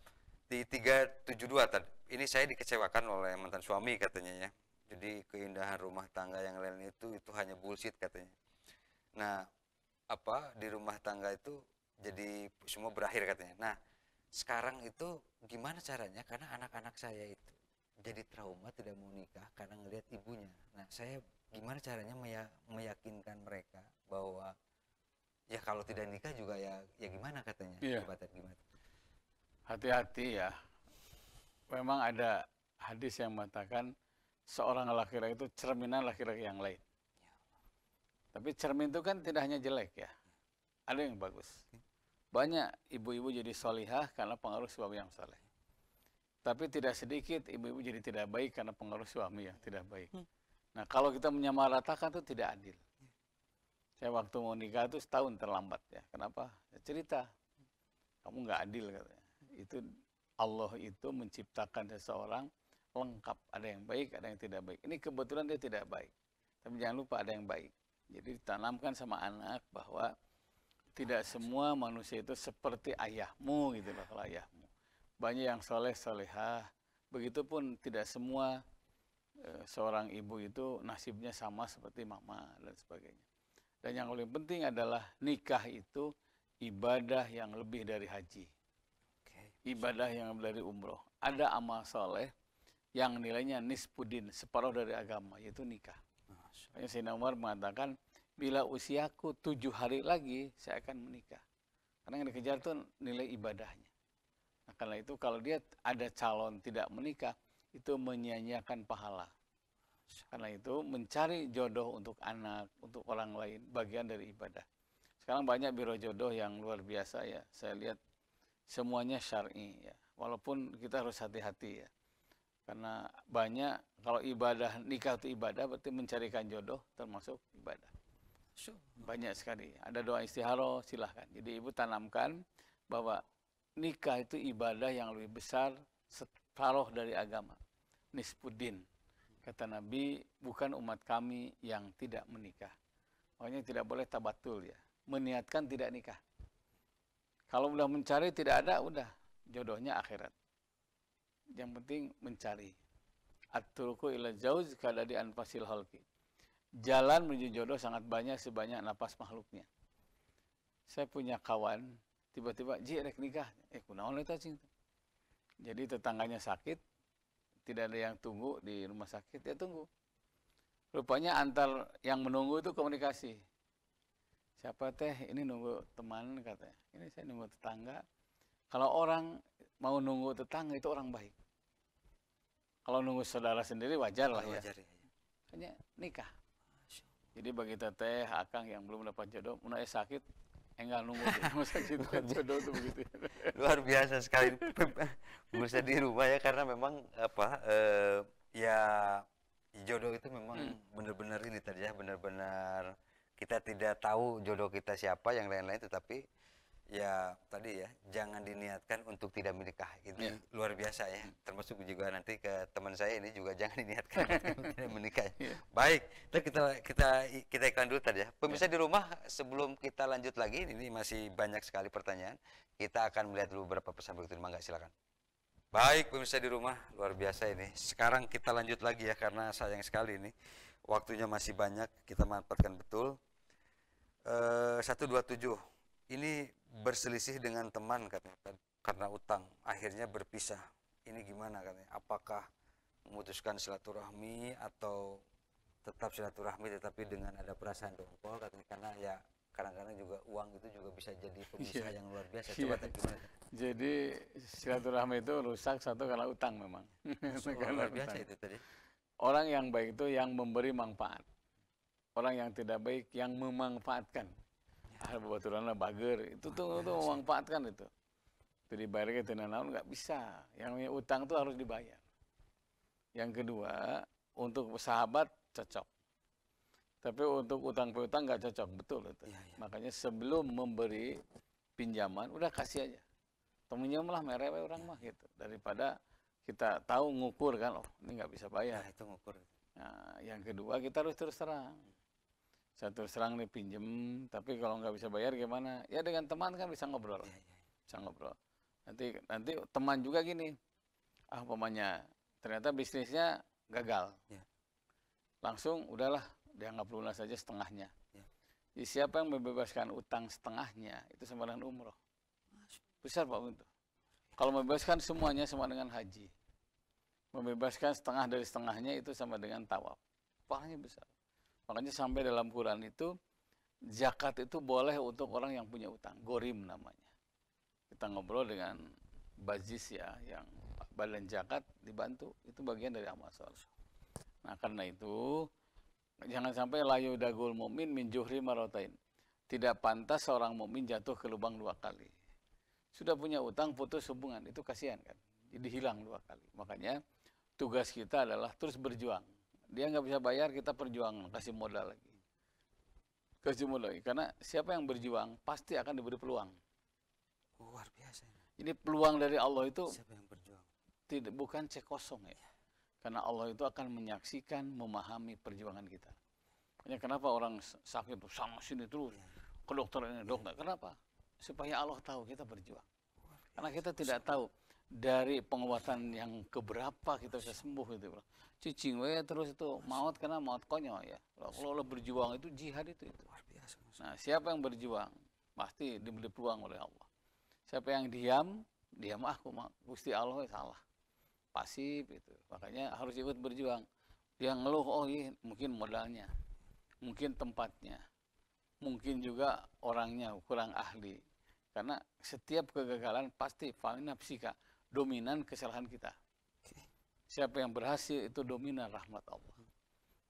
di 372 tadi. Ini saya dikecewakan oleh mantan suami katanya ya. Jadi keindahan rumah tangga yang lain itu hanya bullshit katanya. Nah, di rumah tangga itu jadi semua berakhir katanya. Nah, sekarang itu gimana caranya? Karena anak-anak saya itu jadi trauma tidak mau nikah karena ngelihat ibunya. Nah, saya gimana caranya meyakinkan mereka bahwa ya kalau tidak nikah juga ya gimana katanya? Iya. Gimana? Hati-hati ya. Memang ada hadis yang mengatakan seorang laki-laki itu cerminan laki-laki yang lain. Tapi cermin itu kan tidak hanya jelek ya. Ada yang bagus. Banyak ibu-ibu jadi solihah karena pengaruh suami yang soleh. Tapi tidak sedikit ibu-ibu jadi tidak baik karena pengaruh suami yang tidak baik. Nah, kalau kita menyamaratakan itu tidak adil. Saya waktu mau nikah itu setahun terlambat ya. Kenapa? Ya, cerita, kamu nggak adil katanya. Itu Allah itu menciptakan seseorang lengkap. Ada yang baik, ada yang tidak baik. Ini kebetulan dia tidak baik. Tapi jangan lupa ada yang baik. Jadi ditanamkan sama anak bahwa tidak semua manusia itu seperti ayahmu gitu loh, kalau ayahmu. Banyak yang soleh solehah. Begitupun tidak semua seorang ibu itu nasibnya sama seperti mama dan sebagainya. Dan yang paling penting adalah nikah itu ibadah yang lebih dari haji. Ibadah yang lebih dari umroh. Ada amal soleh yang nilainya nispuddin, separuh dari agama, yaitu nikah. Makanya Sayyidina Umar mengatakan, bila usiaku 7 hari lagi, saya akan menikah. Karena yang dikejar itu nilai ibadahnya. Nah, karena itu kalau dia ada calon tidak menikah, itu menyia-nyiakan pahala. Karena itu mencari jodoh untuk anak, untuk orang lain, bagian dari ibadah. Sekarang banyak biro jodoh yang luar biasa ya. Saya lihat semuanya syar'i ya. Walaupun kita harus hati-hati ya. Karena banyak, kalau ibadah, nikah itu ibadah, berarti mencarikan jodoh termasuk ibadah. Banyak sekali. Ada doa istikharah, silahkan. Jadi ibu tanamkan bahwa nikah itu ibadah yang lebih besar, separuh dari agama. Nispuddin. Kata Nabi, bukan umat kami yang tidak menikah. Makanya tidak boleh tabatul ya. Meniatkan tidak nikah. Kalau udah mencari tidak ada, udah. Jodohnya akhirat. Yang penting mencari. At-turuku ila jauz kada di anfasil halki. Jalan menuju jodoh sangat banyak sebanyak napas makhluknya. Saya punya kawan, tiba-tiba, ji rek nikah. Kunaon eta cing. Jadi tetangganya sakit, tidak ada yang tunggu di rumah sakit, dia tunggu. Rupanya antar yang menunggu itu komunikasi. Siapa teh? Ini nunggu teman katanya. Ini saya nunggu tetangga. Kalau orang mau nunggu tetangga itu orang baik. Kalau nunggu saudara sendiri wajar lah ya. Hanya nikah. Jadi bagi teteh, akang yang belum dapat jodoh, mulai sakit, enggak nunggu di rumah sakit jodoh itu begitu. Luar biasa sekali bisa di rumah ya, karena memang apa ya jodoh itu memang benar-benar ini tadi ya, benar-benar kita tidak tahu jodoh kita siapa, yang lain-lain, tetapi ya tadi ya jangan diniatkan untuk tidak menikah, itu luar biasa ya. Termasuk juga nanti ke teman saya ini juga jangan diniatkan untuk tidak menikah. Baik, kita iklan dulu tadi ya. Pemirsa di rumah, sebelum kita lanjut lagi, ini masih banyak sekali pertanyaan. Kita akan melihat dulu beberapa pesan berikut. Mangga, silakan. Baik, pemirsa di rumah, luar biasa ini. Sekarang kita lanjut lagi ya, karena sayang sekali ini waktunya masih banyak, kita manfaatkan betul. 127 ini berselisih dengan teman katanya karena utang, akhirnya berpisah. Ini gimana katanya? Apakah memutuskan silaturahmi atau tetap silaturahmi tetapi dengan ada perasaan dongkol katanya, karena ya kadang-kadang juga uang itu juga bisa jadi pemisah yang luar biasa. Coba gimana? Jadi silaturahmi itu rusak satu karena utang memang. Karena luar biasa itu tadi. Orang yang baik itu yang memberi manfaat. Orang yang tidak baik yang memanfaatkan. Kebetulanlah bager itu tuh memanfaatkan itu. Jadi dibayar ke naon nggak bisa. Yang punya utang tuh harus dibayar. Yang kedua, untuk sahabat cocok. Tapi untuk utang piutang nggak cocok, betul itu. Makanya sebelum memberi pinjaman, udah kasih aja. Pinjamlah merek orang mah gitu. Daripada kita tahu ngukur kan, oh ini nggak bisa bayar. Itu ngukur. Nah, yang kedua kita harus terus terang. Saya terus terang nih pinjem, tapi kalau nggak bisa bayar gimana? Ya dengan teman kan bisa ngobrol, bisa ngobrol. Nanti teman juga gini, umpamanya ternyata bisnisnya gagal, langsung udahlah dianggap lunas saja setengahnya. Jadi siapa yang membebaskan utang setengahnya itu sama dengan umroh, besar Pak itu. Kalau membebaskan semuanya sama dengan haji, membebaskan setengah dari setengahnya itu sama dengan tawaf, pahalanya besar. Makanya sampai dalam Quran itu zakat itu boleh untuk orang yang punya utang, gorim namanya. Kita ngobrol dengan Bazis ya, yang badan zakat dibantu, itu bagian dari amal soleh. Nah karena itu jangan sampai layu dagul mumin min juhri marotain. Tidak pantas seorang mukmin jatuh ke lubang 2 kali. Sudah punya utang, putus hubungan, itu kasihan kan. Jadi hilang 2 kali. Makanya tugas kita adalah terus berjuang. Dia nggak bisa bayar, kita perjuang, kasih modal lagi. Kecemburuan lagi. Karena siapa yang berjuang pasti akan diberi peluang. Luar biasa ini. Ini peluang dari Allah itu Siapa yang berjuang? bukan cek kosong ya. Karena Allah itu akan menyaksikan, memahami perjuangan kita. Makanya kenapa orang sakit sana sini terus ke dokter ini dokter. Kenapa? Supaya Allah tahu kita berjuang. Karena kita tidak tahu dari pengobatan yang keberapa kita bisa sembuh gitu, bro. Cicing we terus itu maut karena maut konyol ya. Kalau berjuang itu jihad itu. Luar biasa. Nah, siapa yang berjuang pasti diberi peluang oleh Allah. Siapa yang diam aku Gusti Allah salah. Pasif itu. Makanya harus ikut berjuang. Dia ngeluh, oh iya mungkin modalnya, mungkin tempatnya, mungkin juga orangnya kurang ahli. Karena setiap kegagalan pasti fa'inna psika, dominan kesalahan kita. Siapa yang berhasil itu dominan rahmat Allah.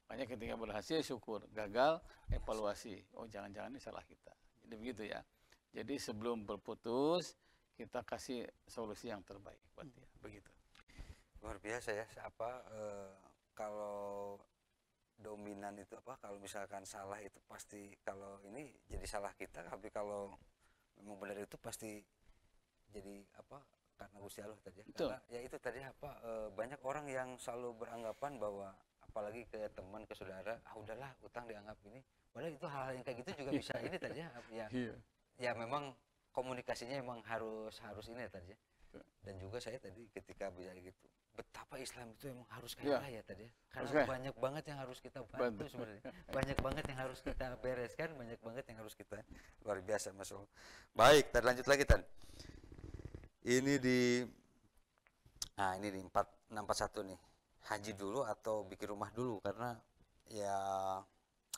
Makanya ketika berhasil syukur, gagal evaluasi. Oh jangan-jangan ini salah kita. Jadi begitu ya. Jadi sebelum berputus kita kasih solusi yang terbaik buat dia. Begitu. Luar biasa ya. Kalau dominan itu kalau misalkan salah itu pasti kalau ini jadi salah kita. Tapi kalau memang benar itu pasti jadi karena Gusti Allah tadi. Betul. Karena ya itu tadi banyak orang yang selalu beranggapan bahwa apalagi ke teman ke saudara udahlah utang dianggap ini. Padahal itu hal yang kayak gitu juga bisa ini tadi ya. Ya memang komunikasinya memang harus ini tadi ya. Dan juga saya tadi ketika bisa gitu betapa Islam itu emang harus kaya raya tadi ya. Karena banyak banget yang harus kita bantu sebenarnya. Banyak banget yang harus kita bereskan, banyak banget yang harus kita luar biasa Mas. Baik, kita lanjut lagi Tan. Ini di 461 nih. Haji dulu atau bikin rumah dulu karena ya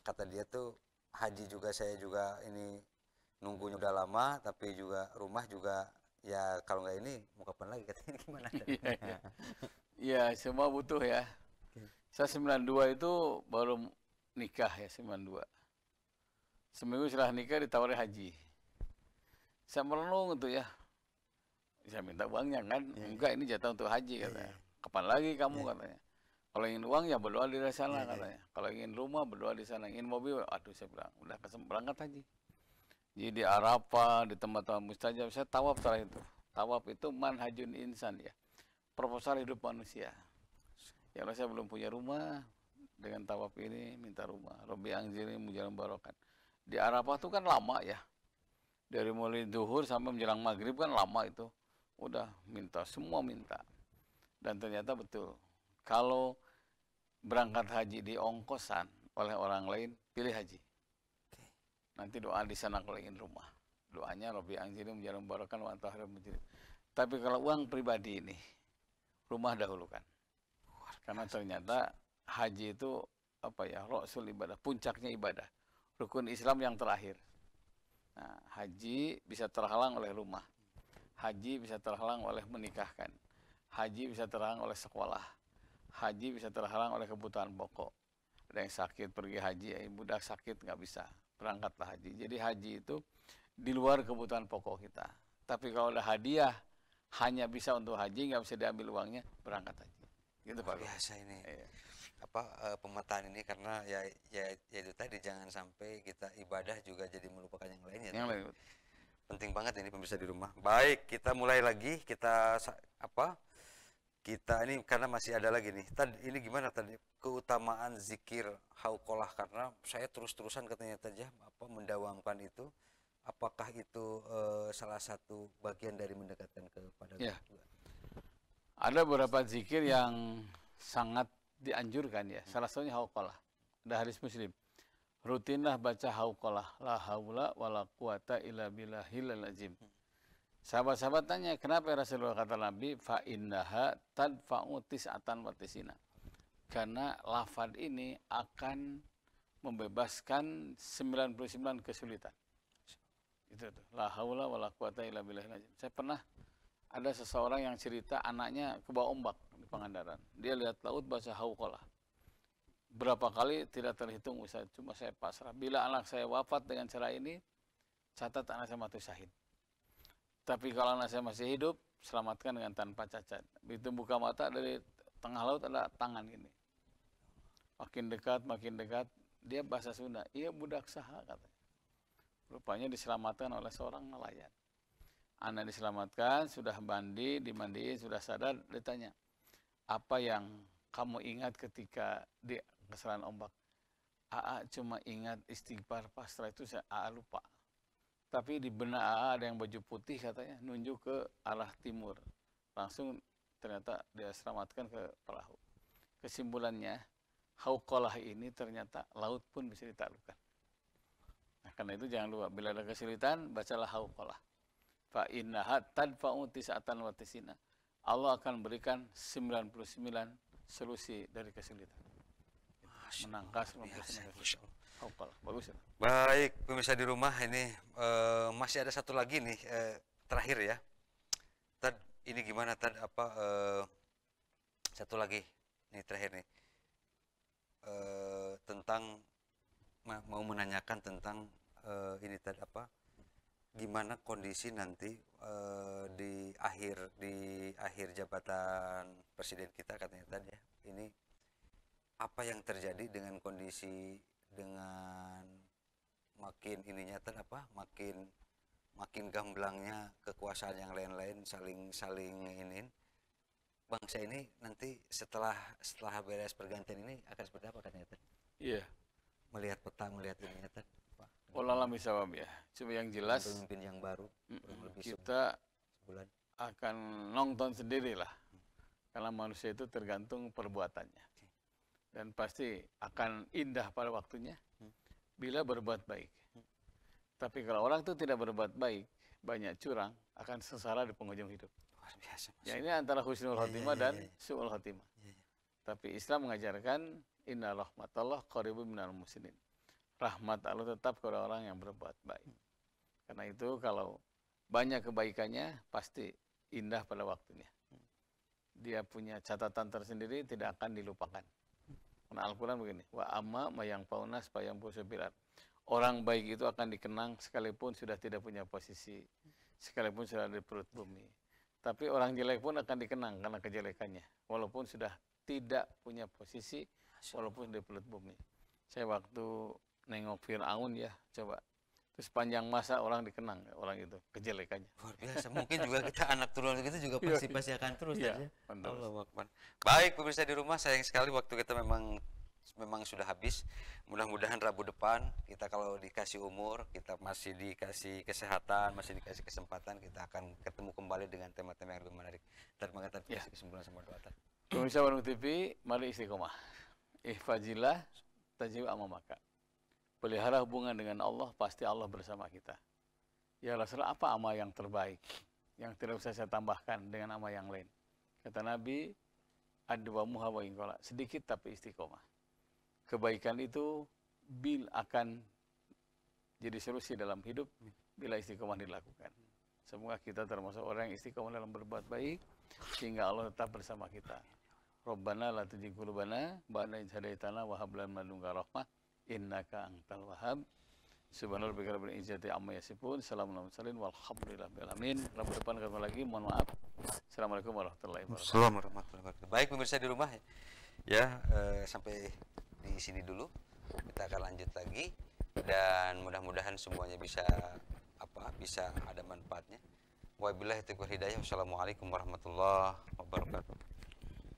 kata dia tuh haji juga saya juga ini nunggunya udah lama tapi juga rumah juga ya kalau nggak ini mau kapan lagi katanya gimana? Iya semua butuh ya. Saya 92 itu baru nikah ya 92. Seminggu setelah nikah ditawari haji. Saya merenung itu ya. Saya minta uangnya kan. Enggak ini jatah untuk haji katanya. Kapan lagi kamu katanya. Kalau ingin uang ya berdoa di sana katanya. Kalau ingin rumah berdoa di sana. Ingin mobil, aduh saya bilang udah berangkat haji. Jadi di Arafah, di tempat-tempat mustajab, saya tawaf setelah itu. Tawaf itu manhajun insan ya. Proposal hidup manusia. Ya Allah saya belum punya rumah, dengan tawaf ini minta rumah. Rabbi anzirni mujalan barokan. Di Arafah itu kan lama ya. Dari mulai zuhur sampai menjelang maghrib kan lama itu. Udah minta, semua minta. Dan ternyata betul. Kalau berangkat haji di ongkosan oleh orang lain, pilih haji. Nanti doa di sana kalau ingin rumah. Doanya Rabbi anzirni mujalan barokan wa anta khairul munzilin. Tapi kalau uang pribadi ini, rumah dahulukan. Karena ternyata haji itu rasul ibadah, puncaknya ibadah. Rukun Islam yang terakhir. Nah, haji bisa terhalang oleh rumah. Haji bisa terhalang oleh menikahkan. Haji bisa terhalang oleh sekolah. Haji bisa terhalang oleh kebutuhan pokok. Ada yang sakit pergi haji, budak sakit nggak bisa. Berangkatlah haji. Jadi haji itu di luar kebutuhan pokok kita. Tapi kalau ada hadiah hanya bisa untuk haji, nggak bisa diambil uangnya, berangkat haji. Gitu Pak. Biasa ini. Pemetaan ini karena ya itu tadi jangan sampai kita ibadah juga jadi melupakan yang lainnya. Yang lain. Penting banget ini pemirsa di rumah. Baik, kita mulai lagi. Kita ini karena masih ada lagi nih. Ini gimana tadi keutamaan zikir hauqalah karena saya terus-terusan katanya saja mendawamkan itu. Apakah itu salah satu bagian dari mendekatkan kepada ya. Allah? Ada beberapa zikir yang sangat dianjurkan ya. Salah satunya hauqalah. Ada hadis Muslim. Rutinlah baca hauqalah. La haula wala quwata illa billahil azim. Sahabat-sahabat tanya, kenapa ya Rasulullah kata Nabi? Fa innaha tadfa'u tis'atan wa tisina. Karena lafaz ini akan membebaskan 99 kesulitan. Itu tuh. La haula wala quwata illa billahil azim. Saya pernah ada seseorang yang cerita anaknya kebawa ombak di Pangandaran. Dia lihat laut baca hauqalah. Berapa kali tidak terhitung Ustaz, cuma saya pasrah. Bila anak saya wafat dengan cara ini, catat anak saya mati syahid. Tapi kalau anak saya masih hidup, selamatkan dengan tanpa cacat. Begitu buka mata dari tengah laut ada tangan ini. Makin dekat, Dia bahasa Sunda, iya budak saha katanya. Rupanya diselamatkan oleh seorang nelayan. Anak diselamatkan, sudah dimandiin, sudah sadar, ditanya, apa yang kamu ingat ketika di kesalahan ombak? AA cuma ingat istighfar, pasrah itu AA lupa. Tapi di benak AA ada yang baju putih katanya, nunjuk ke arah timur. Langsung ternyata dia selamatkan ke perahu. Kesimpulannya, hauqalah ini ternyata laut pun bisa ditaklukkan. Nah, karena itu jangan lupa, bila ada kesulitan, bacalah hauqalah. Fa innaha tadfa'u tis'atan wa tisina. Allah akan berikan 99 solusi dari kesulitan. Menangkas 99 kesulitan. Hauqalah. Bagus ya? Baik, pemirsa di rumah ini masih ada satu lagi nih terakhir ya. Tad, ini gimana Tad satu lagi nih terakhir nih tentang mau menanyakan tentang ini Tad gimana kondisi nanti di akhir jabatan presiden kita katanya Tad ya. Ini apa yang terjadi dengan kondisi dengan makin ininya Tad makin gamblangnya kekuasaan yang lain-lain saling iniin bangsa ini nanti setelah beres pergantian ini akan seperti apa katanya Tad? Iya. Melihat peta, melihat ininya Tad. Wallahualam bisawab ya. Cuma yang jelas pemimpin yang baru lebih kita sebulan akan nonton sendirilah. Karena manusia itu tergantung perbuatannya. Dan pasti akan indah pada waktunya bila berbuat baik. Tapi kalau orang itu tidak berbuat baik, banyak curang, akan sengsara di penghujung hidup. luar biasa. Ya ini antara husnul khotimah dan su'ul khotimah. Tapi Islam mengajarkan inna rahmatallah qaribun minal muslimin. Rahmat Allah tetap kepada orang yang berbuat baik. Karena itu kalau banyak kebaikannya pasti indah pada waktunya. Dia punya catatan tersendiri, tidak akan dilupakan. Karena Al-Quran begini, wa amma mayang paunas payang pusubirat. Orang baik itu akan dikenang sekalipun sudah tidak punya posisi, sekalipun sudah di perut bumi. Tapi orang jelek pun akan dikenang karena kejelekannya, walaupun sudah tidak punya posisi, walaupun di perut bumi. Saya waktu nengok Fir'aun ya, coba. Terus sepanjang masa orang dikenang, orang itu, kejelekannya. Luar biasa. Mungkin juga kita anak turun kita juga pasti akan terus ya. Allahu Akbar. Baik pemirsa di rumah, sayang sekali waktu kita memang sudah habis. Mudah-mudahan Rabu depan kita kalau dikasih umur, kita masih dikasih kesehatan, masih dikasih kesempatan, kita akan ketemu kembali dengan tema-tema yang lebih menarik. Terima kasih kesimpulan sama doa. Pemirsa Warung TV, mari istiqomah. Ihfazillah tajib amamaka. Pelihara hubungan dengan Allah, pasti Allah bersama kita. Ya Rasulullah, apa amal yang terbaik? Yang tidak bisa saya tambahkan dengan amal yang lain. Kata Nabi, adwamuha wa inqala, sedikit tapi istiqomah. Kebaikan itu akan jadi solusi dalam hidup bila istiqomah dilakukan. Semoga kita termasuk orang yang istiqomah dalam berbuat baik, sehingga Allah tetap bersama kita. Rabbana la tuzigh qulubana ba'da idh hadaitana wa hab lana min ladunka rahmah innaka antal wahhab. Subhanallah rabbil rabbil izzati amma yasifun. Assalamualaikum walhamdulillahi rabbil alamin. Rabu depan ketemu lagi, mohon maaf. Assalamualaikum warahmatullahi wabarakatuh. Assalamualaikum warahmatullahi wabarakatuh. Baik pemirsa di rumah ya, sampai di sini dulu. Kita akan lanjut lagi dan mudah-mudahan semuanya bisa ada manfaatnya. Wabillahi taufiq wal hidayah. Wassalamualaikum warahmatullahi wabarakatuh.